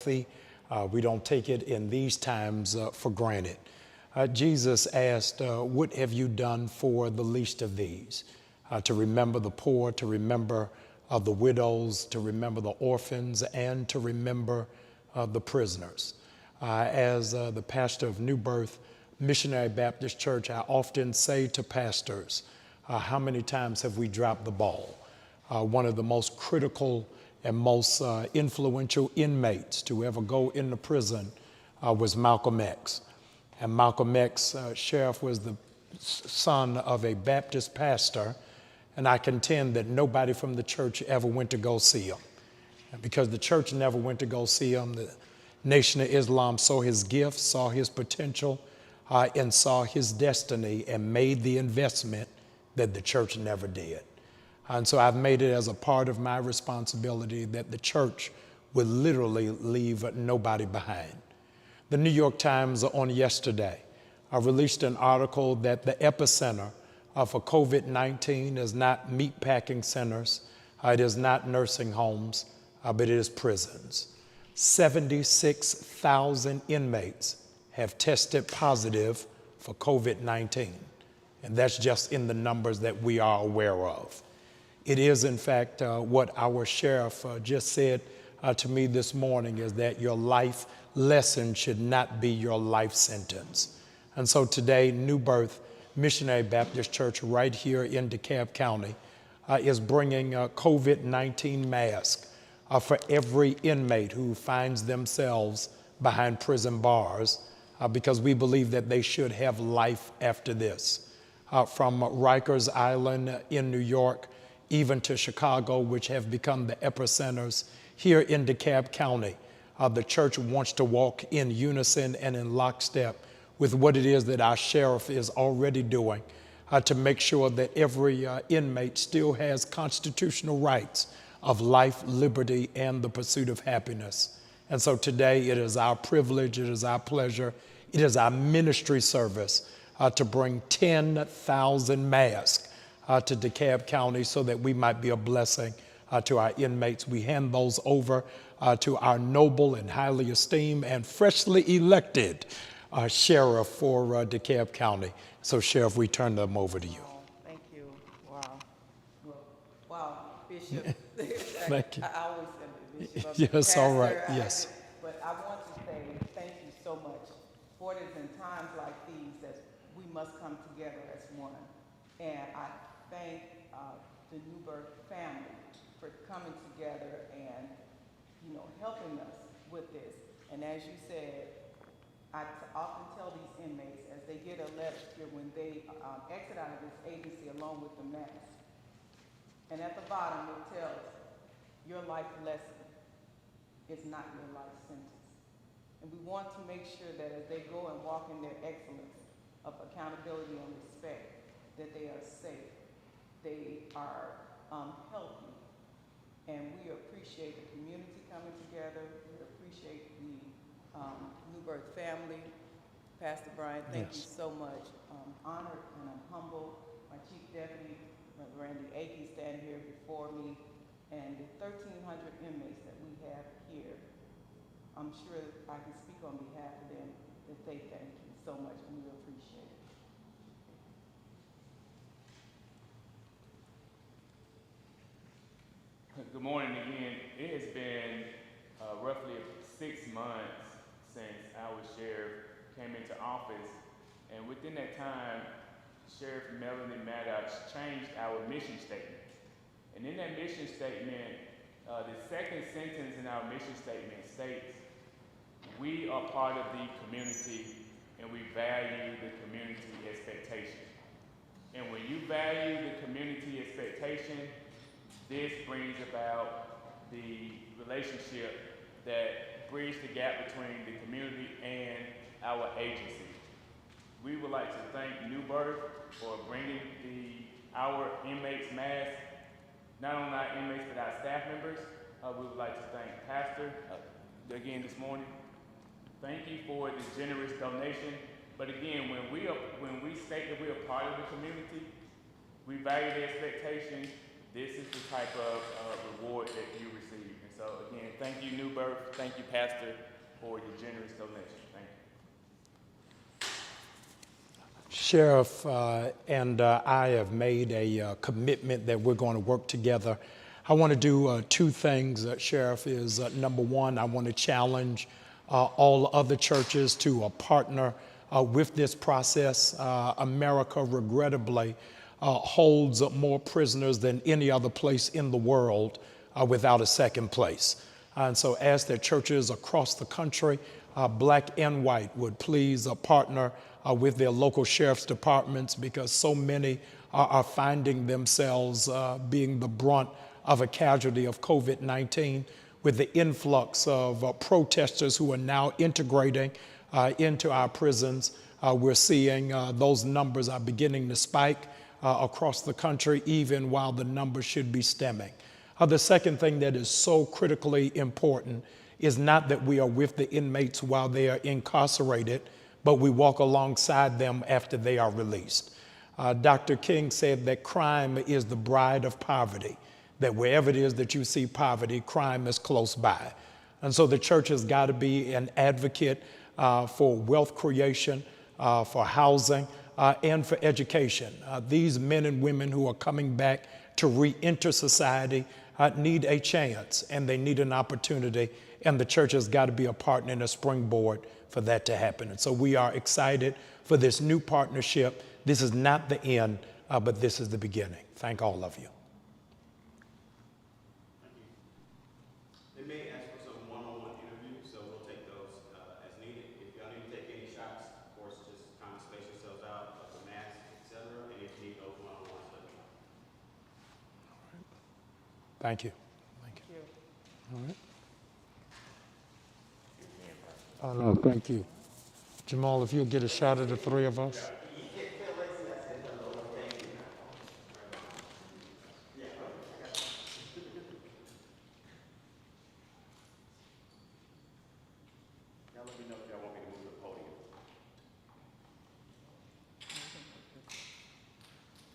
We don't take it in these times for granted. Jesus asked, what have you done for the least of these? To remember the poor, to remember the widows, to remember the orphans, and to remember the prisoners. As the pastor of New Birth Missionary Baptist Church, I often say to pastors, how many times have we dropped the ball? One of the most critical and most influential inmates to ever go into prison was Malcolm X. And Malcolm X, sheriff, was the son of a Baptist pastor, and I contend that nobody from the church ever went to go see him. And because the church never went to go see him, the Nation of Islam saw his gifts, saw his potential, and saw his destiny, and made the investment that the church never did. And so I've made it as a part of my responsibility that the church would literally leave nobody behind. The New York Times on yesterday released an article that the epicenter for COVID-19 is not meatpacking centers, it is not nursing homes, but it is prisons. 76,000 inmates have tested positive for COVID-19, and that's just in the numbers that we are aware of. It is, in fact, what our sheriff just said to me this morning, is that your life lesson should not be your life sentence. And so today, New Birth Missionary Baptist Church right here in DeKalb County is bringing COVID-19 masks for every inmate who finds themselves behind prison bars, because we believe that they should have life after this. From Rikers Island in New York, even to Chicago, which have become the epicenters here in DeKalb County, the church wants to walk in unison and in lockstep with what it is that our sheriff is already doing to make sure that every inmate still has constitutional rights of life, liberty, and the pursuit of happiness. And so today it is our privilege, it is our pleasure, it is our ministry service to bring 10,000 masks to DeKalb County so that we might be a blessing to our inmates. We hand those over to our noble and highly esteemed and freshly elected sheriff for DeKalb County. So, Sheriff, we turn them over to you. Oh, thank you. Wow. Wow, Bishop. Thank you. I always say Bishop. Yes, Pastor, all right, yes. But I want to say thank you so much, for it is in times like these that we must come together as one. And I thank the New Birth family for coming together and, helping us with this. And as you said, I often tell these inmates as they get a letter when they exit out of this agency along with the mask, and at the bottom it tells, your life lesson is not your life sentence. And we want to make sure that as they go and walk in their excellence of accountability and respect, that they are safe, they are healthy. And we appreciate the community coming together. We appreciate the New Birth family. Pastor Bryant, thank you so much. Honored and I'm humbled. My Chief Deputy, Randy Akey, stand here before me, and the 1,300 inmates that we have here. I'm sure I can speak on behalf of them that they thank you so much, and we appreciate it. Good morning again. It has been roughly 6 months since our sheriff came into office, and within that time, Sheriff Melanie Maddox changed our mission statement. And in that mission statement, the second sentence in our mission statement states, we are part of the community and we value the community expectation. And when you value the community expectation, this brings about the relationship that bridges the gap between the community and our agency. We would like to thank New Birth for bringing our inmates masks, not only our inmates but our staff members. We would like to thank Pastor again this morning. Thank you for the generous donation. But again, when we state that we are part of the community, we value the expectation. This is the type of reward that you receive. And so again, thank you, New Birth. Thank you, Pastor, for your generous donation. Thank you. Sheriff and I have made a commitment that we're going to work together. I want to do two things, Sheriff, is number one, I want to challenge all other churches to partner with this process. America, regrettably, holds more prisoners than any other place in the world without a second place. And so as the churches across the country, black and white, would please partner with their local sheriff's departments, because so many are finding themselves being the brunt of a casualty of COVID-19, with the influx of protesters who are now integrating into our prisons. We're seeing those numbers are beginning to spike across the country, even while the numbers should be stemming. The second thing that is so critically important is not that we are with the inmates while they are incarcerated, but we walk alongside them after they are released. Dr. King said that crime is the bride of poverty, that wherever it is that you see poverty, crime is close by. And so the church has got to be an advocate for wealth creation, for housing, and for education. These men and women who are coming back to re-enter society need a chance, and they need an opportunity, and the church has got to be a partner and a springboard for that to happen. And so we are excited for this new partnership. This is not the end, but this is the beginning. Thank all of you. They may ask for some one-on-one interviews, so we'll take those as needed. If y'all need to take any shots, of course, just kind of space yourselves out, with the mask, etc. And if you need those one-on-ones, let me know. Thank you. Thank you. All right. Oh, no, thank you. Jamal, if you'll get a shot of the three of us.